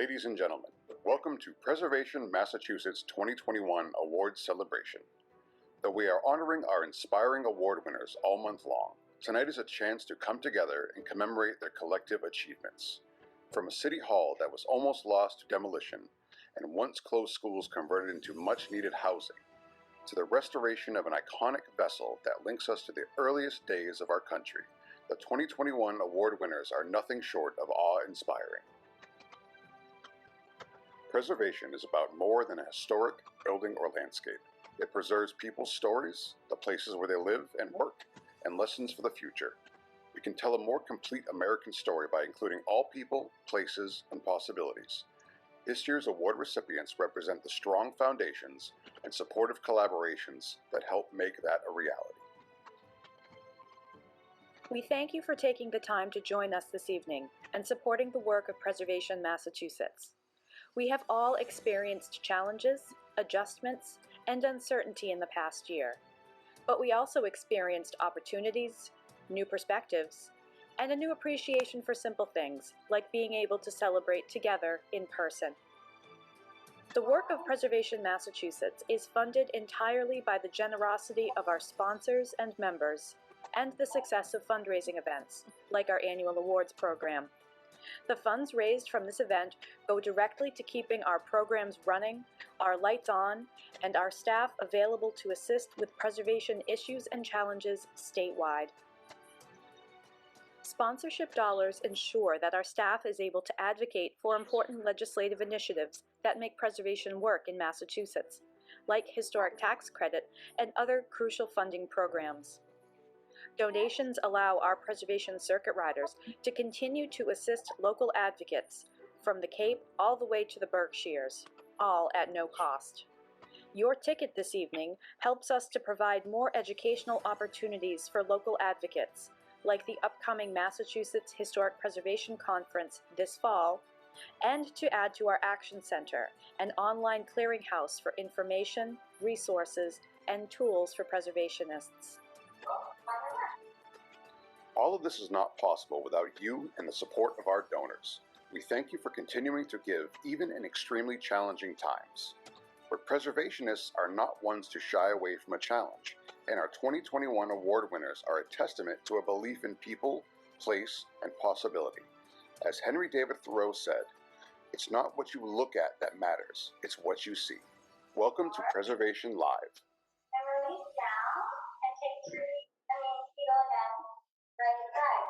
Ladies and gentlemen, welcome to Preservation Massachusetts 2021 Awards Celebration. Though we are honoring our inspiring award winners all month long, tonight is a chance to come together and commemorate their collective achievements. From a city hall that was almost lost to demolition and once closed schools converted into much-needed housing, to the restoration of an iconic vessel that links us to the earliest days of our country, the 2021 award winners are nothing short of awe-inspiring. Preservation is about more than a historic building or landscape. It preserves people's stories, the places where they live and work, and lessons for the future. We can tell a more complete American story by including all people, places, and possibilities. This year's award recipients represent the strong foundations and supportive collaborations that help make that a reality. We thank you for taking the time to join us this evening and supporting the work of Preservation Massachusetts. We have all experienced challenges, adjustments, and uncertainty in the past year, but we also experienced opportunities, new perspectives, and a new appreciation for simple things like being able to celebrate together in person. The work of Preservation Massachusetts is funded entirely by the generosity of our sponsors and members and the success of fundraising events, like our annual awards program. The funds raised from this event go directly to keeping our programs running, our lights on, and our staff available to assist with preservation issues and challenges statewide. Sponsorship dollars ensure that our staff is able to advocate for important legislative initiatives that make preservation work in Massachusetts, like historic tax credit and other crucial funding programs. Donations allow our preservation circuit riders to continue to assist local advocates from the Cape all the way to the Berkshires, all at no cost. Your ticket this evening helps us to provide more educational opportunities for local advocates, like the upcoming Massachusetts Historic Preservation Conference this fall, and to add to our Action Center, an online clearinghouse for information, resources, and tools for preservationists. All of this is not possible without you and the support of our donors. We thank you for continuing to give even in extremely challenging times. But preservationists are not ones to shy away from a challenge, and our 2021 award winners are a testament to a belief in people, place, and possibility. As Henry David Thoreau said, "It's not what you look at that matters, it's what you see." Welcome to Preservation Live. And release down and take feet again, right to side.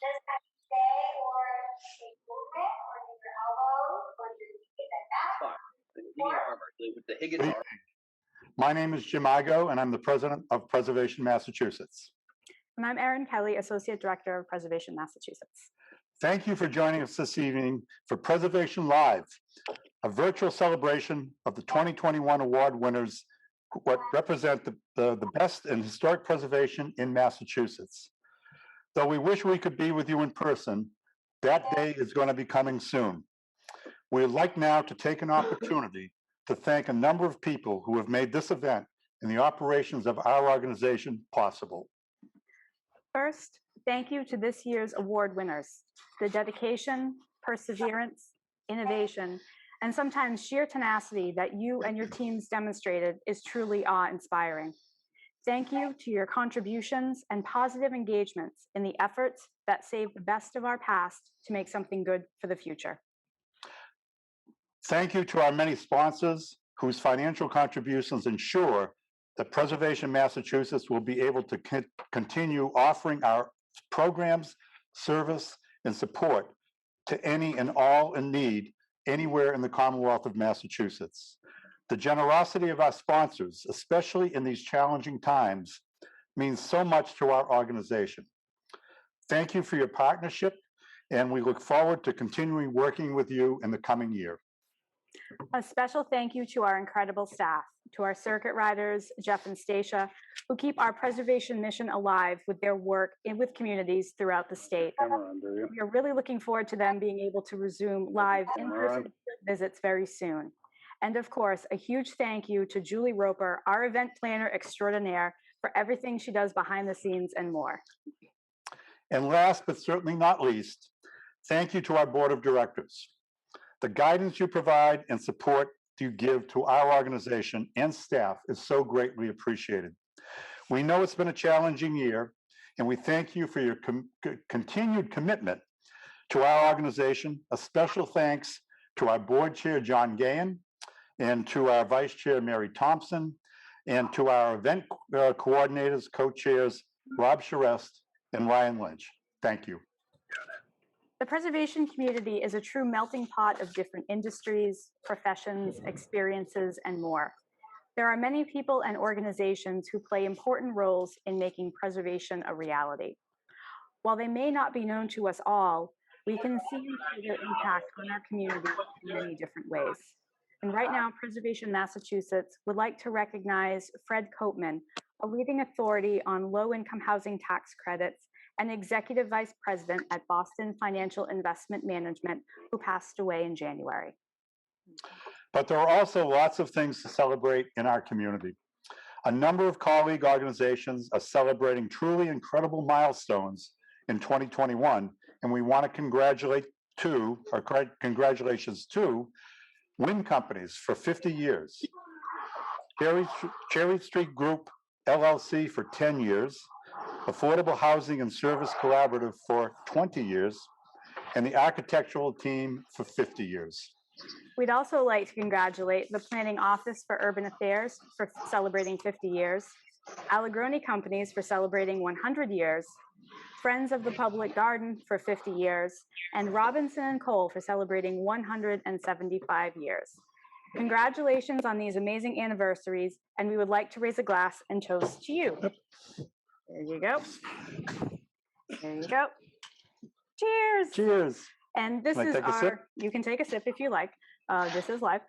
Just have to stay or take movement or use your elbows or your knees and back. With the Higgins armor. My name is Jim Igo, and I'm the president of Preservation Massachusetts. And I'm Erin Kelly, Associate Director of Preservation Massachusetts. Thank you for joining us this evening for Preservation Live, a virtual celebration of the 2021 award winners what represent the best in historic preservation in Massachusetts. Though we wish we could be with you in person, that day is going to be coming soon. We'd like now to take an opportunity to thank a number of people who have made this event and the operations of our organization possible. First, thank you to this year's award winners. The dedication, perseverance, innovation, and sometimes sheer tenacity that you and your teams demonstrated is truly awe-inspiring. Thank you to your contributions and positive engagements in the efforts that save the best of our past to make something good for the future. Thank you to our many sponsors whose financial contributions ensure that Preservation Massachusetts will be able to continue offering our programs, service, and support to any and all in need anywhere in the Commonwealth of Massachusetts. The generosity of our sponsors, especially in these challenging times, means so much to our organization. Thank you for your partnership, and we look forward to continuing working with you in the coming year. A special thank you to our incredible staff, to our circuit riders, Jeff and Stacia, who keep our preservation mission alive with their work with communities throughout the state. We are really looking forward to them being able to resume live in-person visits very soon. And of course, a huge thank you to Julie Roper, our event planner extraordinaire, for everything she does behind the scenes and more. And last but certainly not least, Thank you to our board of directors. The guidance you provide and support you give to our organization and staff is so greatly appreciated. We know it's been a challenging year, and we thank you for your continued commitment to our organization. A special thanks to our board chair, John Gahan, and to our vice chair, Mary Thompson, and to our event coordinators, co-chairs, Rob Charest and Ryan Lynch. Thank you. The preservation community is a true melting pot of different industries, professions, experiences, and more. There are many people and organizations who play important roles in making preservation a reality. While they may not be known to us all, we can see and feel their impact on our community in many different ways. And right now, Preservation Massachusetts would like to recognize Fred Copeman, a leading authority on low-income housing tax credits and executive vice president at Boston Financial Investment Management, who passed away in January. But there are also lots of things to celebrate in our community. A number of colleague organizations are celebrating truly incredible milestones in 2021, and we want to congratulations to Wind Companies for 50 years, Cherry Street Group LLC for 10 years, Affordable Housing and Service Collaborative for 20 years, and the architectural team for 50 years. We'd also like to congratulate the Planning Office for Urban Affairs for celebrating 50 years, Allegroni Companies for celebrating 100 years, Friends of the Public Garden for 50 years, and Robinson & Cole for celebrating 175 years. Congratulations on these amazing anniversaries, and we would like to raise a glass and toast to you. There you go. There you go. Cheers. Cheers. And this is our, you can take a sip if you like. This is live.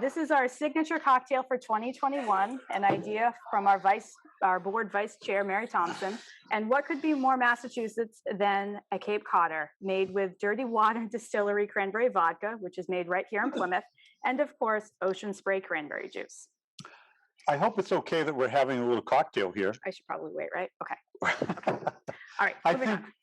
This is our signature cocktail for 2021, an idea from our board vice chair, Mary Thompson. And what could be more Massachusetts than a Cape Codder made with Dirty Water Distillery cranberry vodka, which is made right here in Plymouth, and of course, Ocean Spray cranberry juice. I hope it's okay that we're having a little cocktail here. I should probably wait, right? Okay. All right.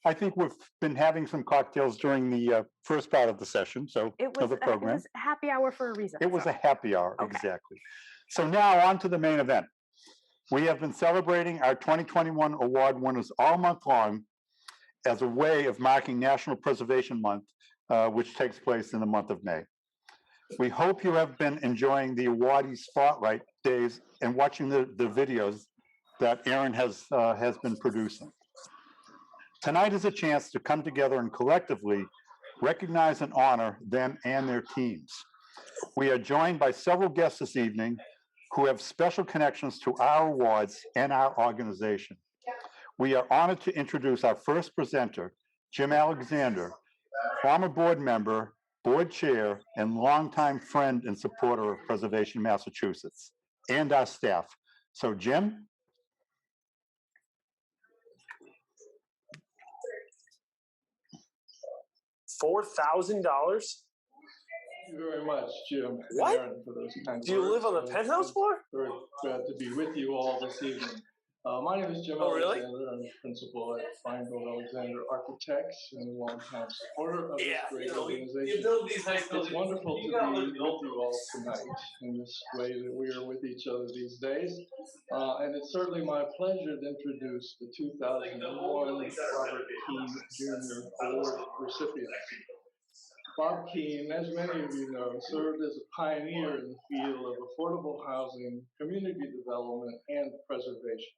I think we've been having some cocktails during the first part of the session, so of the program. It was happy hour for a reason. It was a happy hour, okay. Exactly. So now on to the main event. We have been celebrating our 2021 award winners all month long as a way of marking National Preservation Month, which takes place in the month of May. We hope you have been enjoying the awardee spotlight days and watching the videos that Erin has been producing. Tonight is a chance to come together and collectively recognize and honor them and their teams. We are joined by several guests this evening who have special connections to our awards and our organization. We are honored to introduce our first presenter, Jim Alexander, former board member, board chair, and longtime friend and supporter of Preservation Massachusetts, and our staff. So, Jim? $4,000? Thank you very much, Jim. What? And Aaron, for those kind Do you words. live on the penthouse floor? Very glad to be with you all this evening. My name is Jim Really? Alexander. I'm principal at Feingold Alexander Architects and a longtime supporter of this great organization. It's wonderful to be with you all tonight in this way that we are with each other these days. And it's certainly my pleasure to introduce the 2001 Robert Keene Jr. Award recipients. Bob Keene, as many of you know, served as a pioneer in the field of affordable housing, community development, and preservation.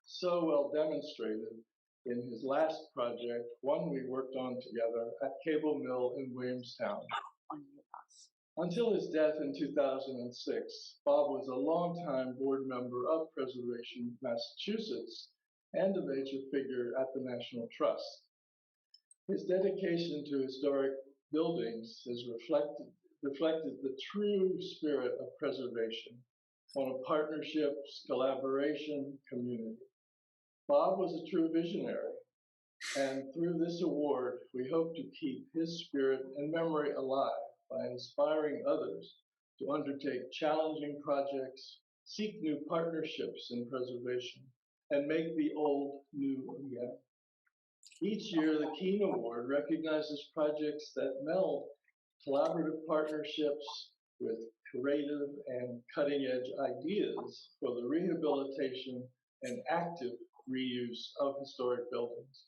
So well demonstrated in his last project, one we worked on together at Cable Mill in Williamstown. Until his death in 2006, Bob was a longtime board member of Preservation Massachusetts and a major figure at the National Trust. His dedication to historic buildings has reflected the true spirit of preservation, one of partnerships, collaboration, community. Bob was a true visionary, and through this award, we hope to keep his spirit and memory alive by inspiring others to undertake challenging projects, seek new partnerships in preservation, and make the old new again. Each year, the Keen Award recognizes projects that meld collaborative partnerships with creative and cutting-edge ideas for the rehabilitation and active reuse of historic buildings.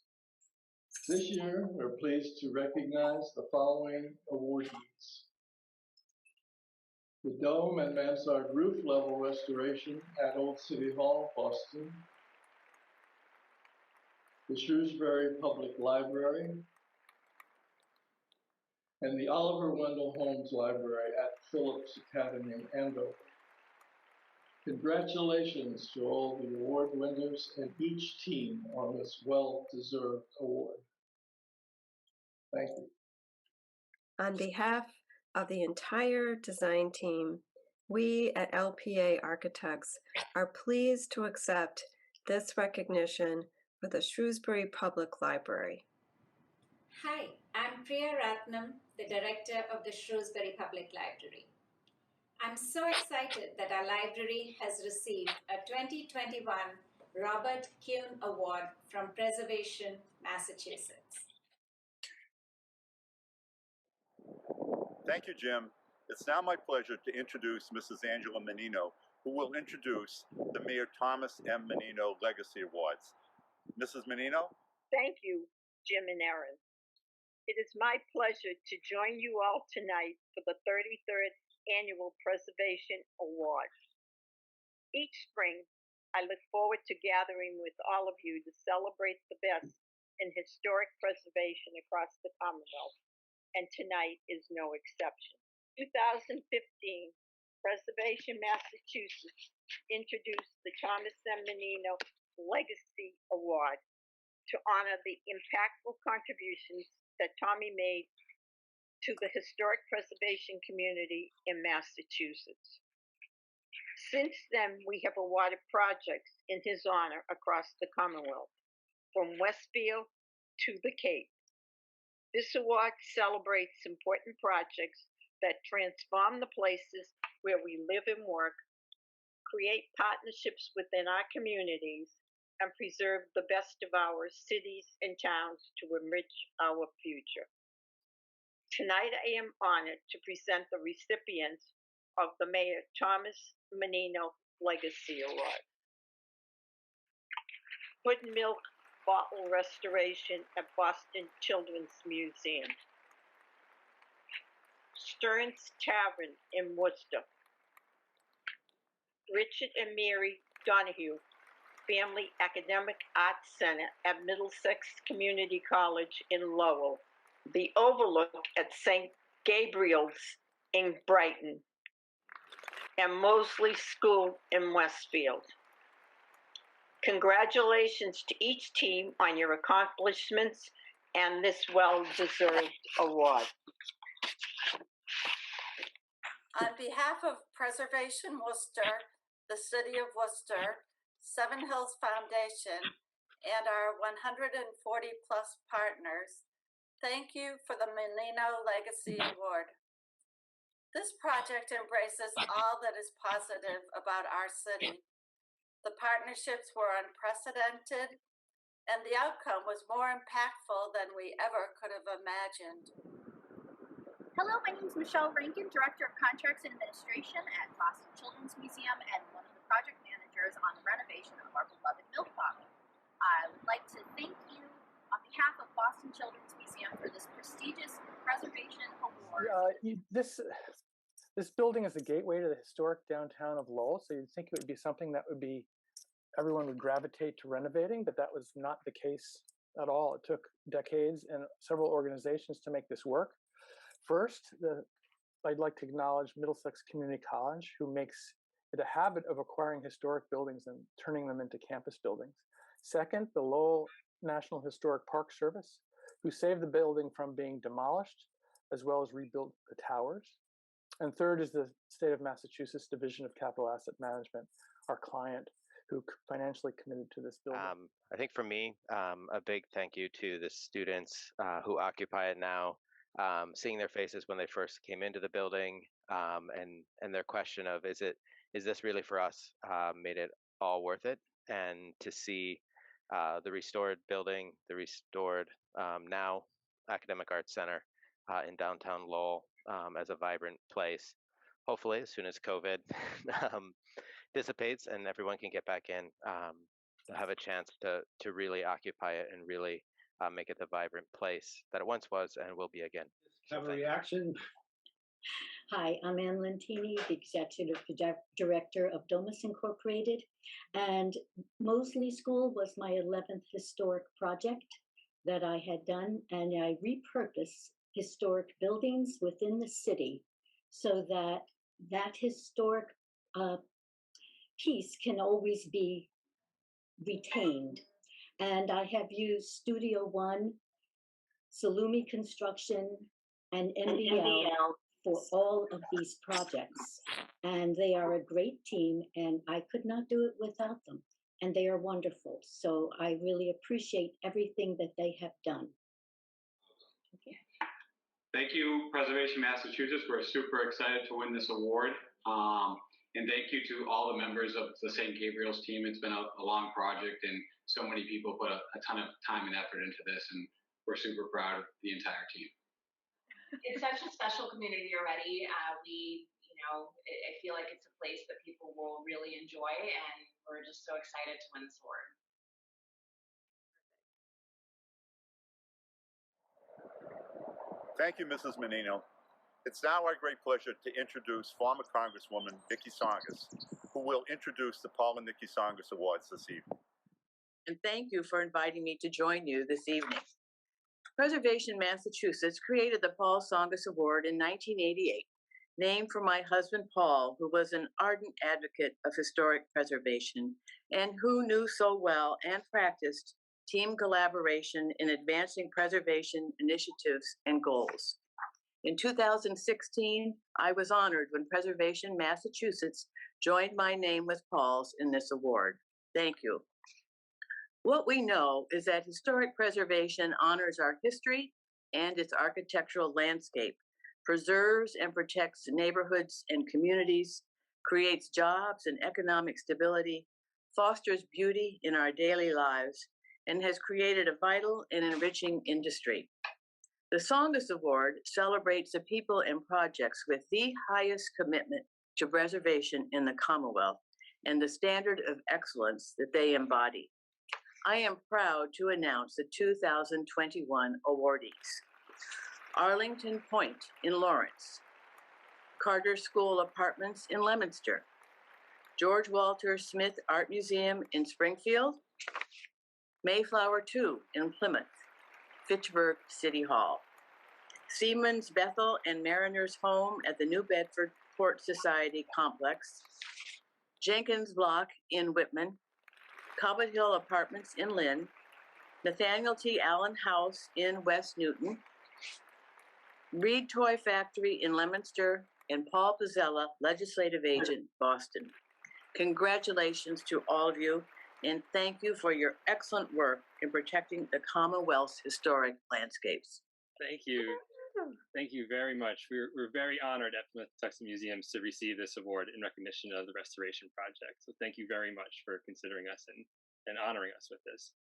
This year, we're pleased to recognize the following awardees. The dome and mansard roof level restoration at Old City Hall, Boston. The Shrewsbury Public Library, and the Oliver Wendell Holmes Library at Phillips Academy, Andover. Congratulations to all the award winners and each team on this well-deserved award. Thank you. On behalf of the entire design team, we at LPA Architects are pleased to accept this recognition for the Shrewsbury Public Library. Hi, I'm Priya Ratnam, the director of the Shrewsbury Public Library. I'm so excited that our library has received a 2021 Robert Kuhn Award from Preservation, Massachusetts. Thank you, Jim. It's now my pleasure to introduce Mrs. Angela Menino, who will introduce the Mayor Thomas M. Menino Legacy Awards. Mrs. Menino? Thank you, Jim and Erin. It is my pleasure to join you all tonight for the 33rd Annual Preservation Award. Each spring, I look forward to gathering with all of you to celebrate the best in historic preservation across the Commonwealth, and tonight is no exception. 2015, Preservation Massachusetts introduced the Thomas M. Menino Legacy Award to honor the impactful contributions that Tommy made to the historic preservation community in Massachusetts. Since then, we have awarded projects in his honor across the Commonwealth, from Westfield to the Cape. This award celebrates important projects that transform the places where we live and work, create partnerships within our communities, and preserve the best of our cities and towns to enrich our future. Tonight, I am honored to present the recipients of the Mayor Thomas Menino Legacy Award. Hood Milk Bottle Restoration at Boston Children's Museum. Stern's Tavern in Worcester. Richard and Mary Donahue Family Academic Arts Center at Middlesex Community College in Lowell. The Overlook at St. Gabriel's in Brighton. And Mosley School in Westfield. Congratulations to each team on your accomplishments and this well-deserved award. On behalf of Preservation Worcester, the City of Worcester, Seven Hills Foundation, and our 140-plus partners, thank you for the Menino Legacy Award. This project embraces all that is positive about our city. The partnerships were unprecedented, and the outcome was more impactful than we ever could have imagined. Hello, my name is Michelle Rankin, Director of Contracts and Administration at Boston Children's Museum and one of the project managers on the renovation of our beloved milk bottle. I would like to thank you on behalf of Boston Children's Museum for this prestigious preservation award. This building is the gateway to the historic downtown of Lowell, so you'd think it would be something that would be everyone would gravitate to renovating, but that was not the case at all. It took decades and several organizations to make this work. First, I'd like to acknowledge Middlesex Community College, who makes it a habit of acquiring historic buildings and turning them into campus buildings. Second, the Lowell National Historic Park Service, who saved the building from being demolished, as well as rebuilt the towers. And third is the State of Massachusetts Division of Capital Asset Management, our client, who financially committed to this building. I think for me, a big thank you to the students who occupy it now. Seeing their faces when they first came into the building, and their question of is this really for us, made it all worth it. And to see the restored building, the restored now Academic Arts Center in downtown Lowell as a vibrant place. Hopefully, as soon as COVID dissipates and everyone can get back in, have a chance to really occupy it and really make it the vibrant place that it once was and will be again. Have a reaction? Hi, I'm Ann Lentini, the Executive Director of Domus Incorporated, and Mosley School was my 11th historic project that I had done, and I repurposed historic buildings within the city so that that historic piece can always be retained. And I have used Studio One, Salumi Construction, and MBL for all of these projects. And they are a great team, and I could not do it without them. And they are wonderful. So I really appreciate everything that they have done. Okay. Thank you, Preservation Massachusetts. We're super excited to win this award. And thank you to all the members of the St. Gabriel's team. It's been a long project, and so many people put a ton of time and effort into this, and we're super proud of the entire team. It's such a special community already. I feel like it's a place that people will really enjoy, and we're just so excited to win this award. Thank you, Mrs. Menino. It's now our great pleasure to introduce former Congresswoman Nikki Tsongas, who will introduce the Paul and Nikki Tsongas Awards this evening. And thank you for inviting me to join you this evening. Preservation Massachusetts created the Paul Tsongas Award in 1988, named for my husband Paul, who was an ardent advocate of historic preservation and who knew so well and practiced team collaboration in advancing preservation initiatives and goals. In 2016, I was honored when Preservation Massachusetts joined my name with Paul's in this award. Thank you. What we know is that historic preservation honors our history and its architectural landscape, preserves and protects neighborhoods and communities, creates jobs and economic stability, fosters beauty in our daily lives, and has created a vital and enriching industry. The Tsongas Award celebrates the people and projects with the highest commitment to preservation in the Commonwealth and the standard of excellence that they embody. I am proud to announce the 2021 awardees. Arlington Point in Lawrence, Carter School Apartments in Leominster, George Walter Smith Art Museum in Springfield, Mayflower 2 in Plymouth, Fitchburg City Hall, Seaman's Bethel and Mariners Home at the New Bedford Port Society Complex, Jenkins Block in Whitman, Cobbett Hill Apartments in Lynn, Nathaniel T. Allen House in West Newton, Reed Toy Factory in Leominster, and Paul Pizzella, Legislative Agent, Boston. Congratulations to all of you, and thank you for your excellent work in protecting the Commonwealth's historic landscapes. Thank you. Thank you very much. We're very honored at Plymouth Texas Museums to receive this award in recognition of the restoration project. So thank you very much for considering us and honoring us with this.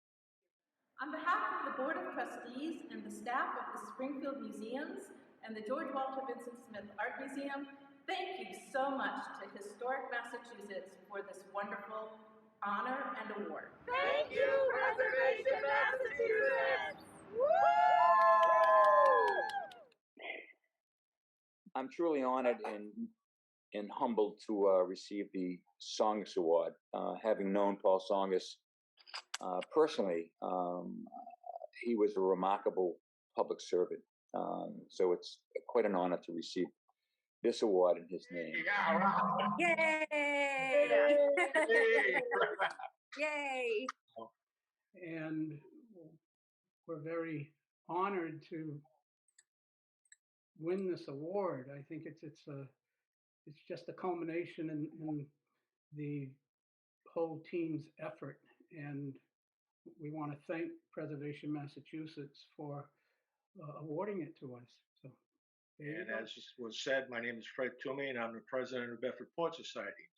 On behalf of the Board of Trustees and the staff of the Springfield Museums and the George Walter Vincent Smith Art Museum, thank you so much to Historic Massachusetts for this wonderful honor and award. Thank you, Preservation Massachusetts! Woo! I'm truly honored and humbled to receive the Tsongas Award. Having known Paul Tsongas personally, he was a remarkable public servant. So it's quite an honor to receive this award in his name. Yay! Yay! And we're very honored to win this award. I think it's just a culmination in the whole team's effort, and we want to thank Preservation Massachusetts for awarding it to us. So, and as was said, my name is Fred Toomey, and I'm the president of the Bedford Port Society.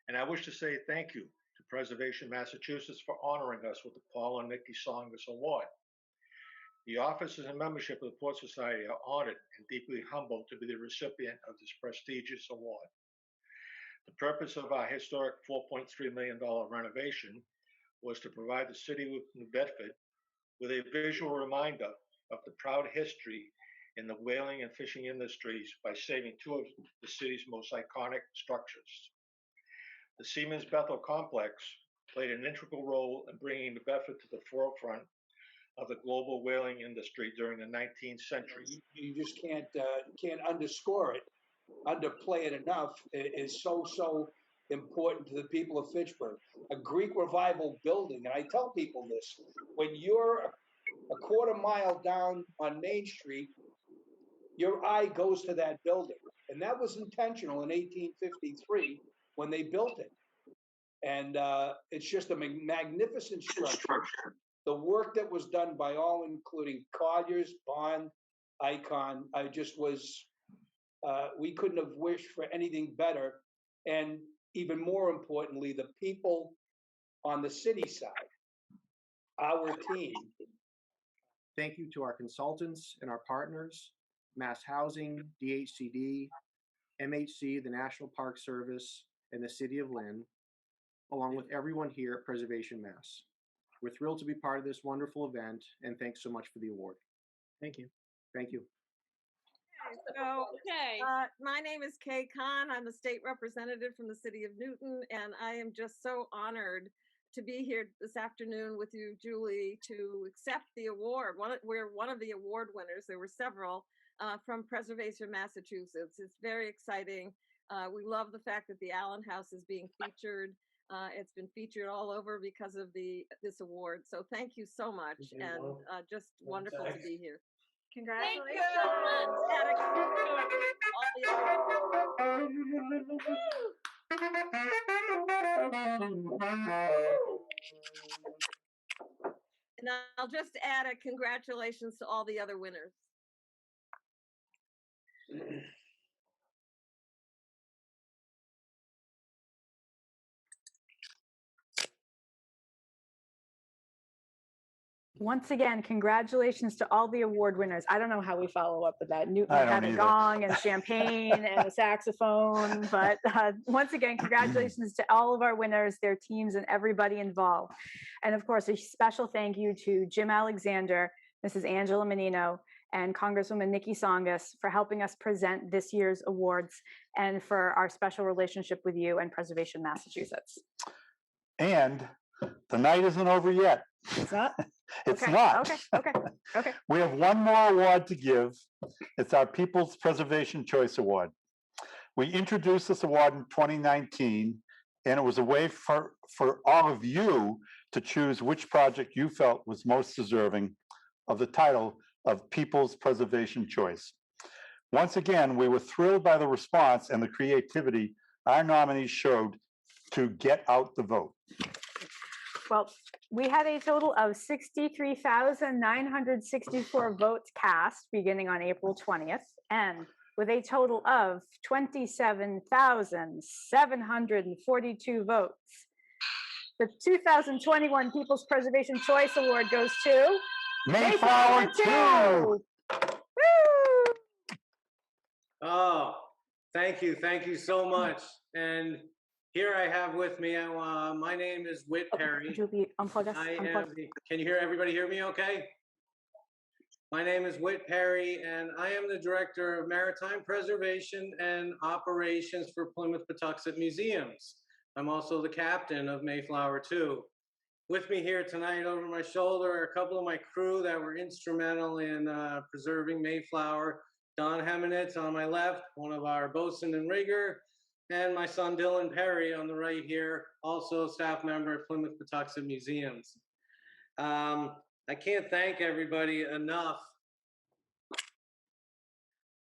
And I wish to say thank you to Preservation Massachusetts for honoring us with the Paul and Nikki Songus Award. The officers and membership of the Port Society are honored and deeply humbled to be the recipient of this prestigious award. The purpose of our historic $4.3 million renovation was to provide the city of New Bedford with a visual reminder of the proud history in the whaling and fishing industries by saving two of the city's most iconic structures. The Siemens Bethel complex played an integral role in bringing New Bedford to the forefront of the global whaling industry during the 19th century. You just can't underscore it, underplay it enough. It is so important to the people of Fitchburg. A Greek revival building, and I tell people this, when you're a quarter mile down on Main Street, your eye goes to that building. And that was intentional in 1853 when they built it. And it's just a magnificent structure. The work that was done by all, including Colliers, Bond, Icon, we couldn't have wished for anything better. And even more importantly, the people on the city side, our team. Thank you to our consultants and our partners, Mass Housing, DHCD, MHC, the National Park Service, and the City of Lynn, along with everyone here at Preservation Mass. We're thrilled to be part of this wonderful event, and thanks so much for the award. Thank you. Thank you. My name is Kay Khan. I'm a state representative from the city of Newton, and I am just so honored to be here this afternoon with you, Julie, to accept the award. We're one of the award winners. There were several from Preservation Massachusetts. It's very exciting. We love the fact that the Allen House is being featured. It's been featured all over because of this award. So thank you so much, and just wonderful to be here. Congratulations. And I'll just add a congratulations to all the other winners. Once again, congratulations to all the award winners. I don't know how we follow up with that. Newton I don't had a either. gong and champagne and a saxophone, but once again, congratulations to all of our winners, their teams, and everybody involved. And of course, a special thank you to Jim Alexander, Mrs. Angela Menino, and Congresswoman Nikki Songus for helping us present this year's awards and for our special relationship with you and Preservation Massachusetts. And the night isn't over yet. It's not? It's Okay, not. Okay. We have one more award to give. It's our People's Preservation Choice Award. We introduced this award in 2019, and it was a way for all of you to choose which project you felt was most deserving of the title of People's Preservation Choice. Once again, we were thrilled by the response and the creativity our nominees showed to get out the vote. Well, we had a total of 63,964 votes cast beginning on April 20th, and with a total of 27,742 votes. The 2021 People's Preservation Choice Award goes to Mayflower 2! Woo! Oh, thank you so much. And here I have with me, my name is Whit Perry. Julie, unplug us. Can you hear everybody hear me okay? My name is Whit Perry, and I am the Director of Maritime Preservation and Operations for Plymouth-Patuxent Museums. I'm also the captain of Mayflower 2. With me here tonight over my shoulder are a couple of my crew that were instrumental in preserving Mayflower. Don Hemenitz on my left, one of our bosun and rigger, and my son Dylan Perry on the right here, also a staff member at Plymouth-Patuxent Museums. I can't thank everybody enough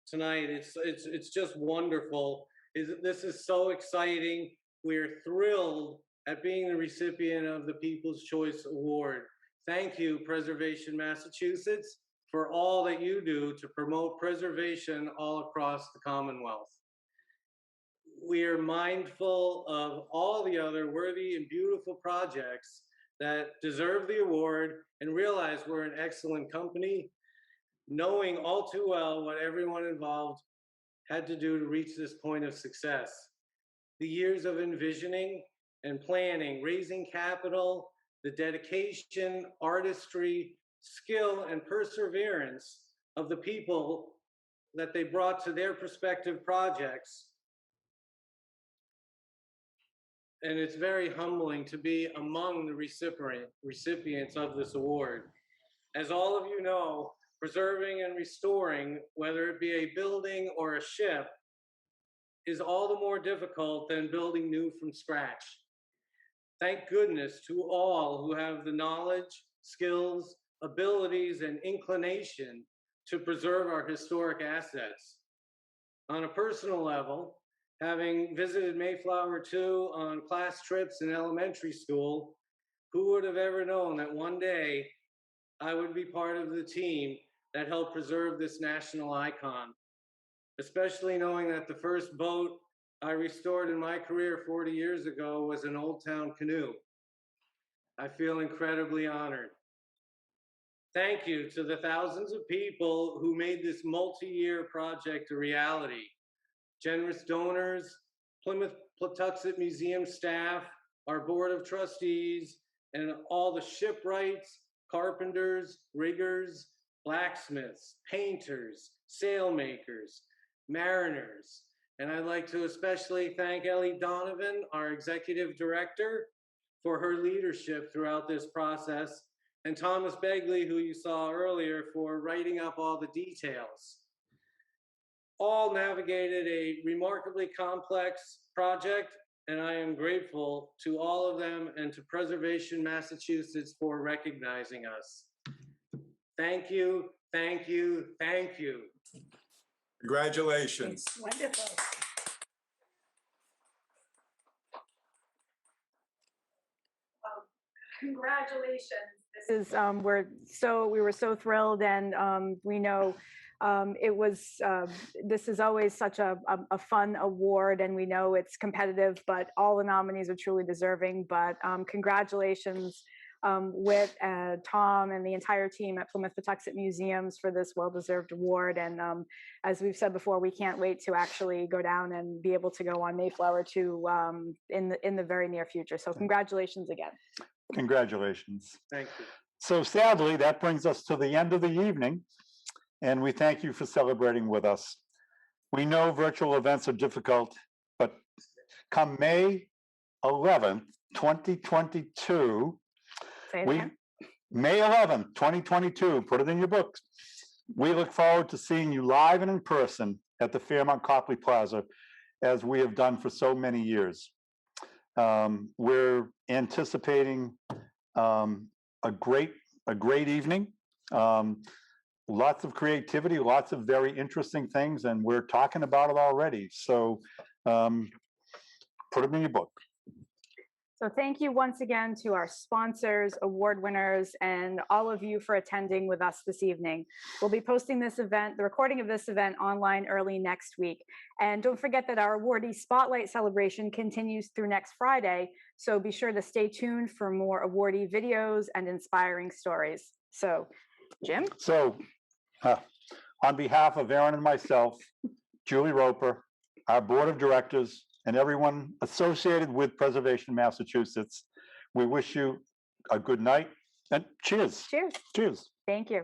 tonight. It's just wonderful. This is so exciting. We're thrilled at being the recipient of the People's Choice Award. Thank you, Preservation Massachusetts, for all that you do to promote preservation all across the Commonwealth. we are mindful of all the other worthy and beautiful projects that deserve the award and realize we're an excellent company, knowing all too well what everyone involved had to do to reach this point of success. The years of envisioning and planning, raising capital, the dedication, artistry, skill, and perseverance of the people that they brought to their prospective projects. And it's very humbling to be among the recipients of this award. As all of you know, preserving and restoring, whether it be a building or a ship, is all the more difficult than building new from scratch. Thank goodness to all who have the knowledge, skills, abilities, and inclination to preserve our historic assets. On a personal level, having visited Mayflower 2 on class trips in elementary school, who would have ever known that one day I would be part of the team that helped preserve this national icon, especially knowing that the first boat I restored in my career 40 years ago was an Old Town canoe. I feel incredibly honored. Thank you to the thousands of people who made this multi-year project a reality. Generous donors, Plymouth Patuxent Museum staff, our board of trustees, and all the shipwrights, carpenters, riggers, blacksmiths, painters, sailmakers, mariners. And I'd like to especially thank Ellie Donovan, our executive director, for her leadership throughout this process, and Thomas Begley, who you saw earlier, for writing up all the details. All navigated a remarkably complex project, and I am grateful to all of them and to Preservation Massachusetts for recognizing us. Thank you, thank you, thank you. Congratulations. Wonderful. Congratulations. This is we were so thrilled, and we know this is always such a fun award, and we know it's competitive, but all the nominees are truly deserving. But congratulations, Whit, Tom, and the entire team at Plymouth Patuxent Museums for this well-deserved award. And as we've said before, we can't wait to actually go down and be able to go on Mayflower 2 in the very near future. So congratulations again. Congratulations. Thank you. So sadly, that brings us to the end of the evening, and we thank you for celebrating with us. We know virtual events are difficult, but come May 11th, 2022, May 11th, 2022, put it in your books. We look forward to seeing you live and in person at the Fairmont Copley Plaza, as we have done for so many years. We're anticipating a great evening, lots of creativity, lots of very interesting things, and we're talking about it already. So put them in your book. So thank you once again to our sponsors, award winners, and all of you for attending with us this evening. We'll be posting this event, the recording of this event, online early next week. And don't forget that our awardee spotlight celebration continues through next Friday. So be sure to stay tuned for more awardee videos and inspiring stories. So, Jim? So on behalf of Aaron and myself, Julie Roper, our board of directors, and everyone associated with Preservation Massachusetts, we wish you a good night and cheers. Cheers. Cheers. Thank you.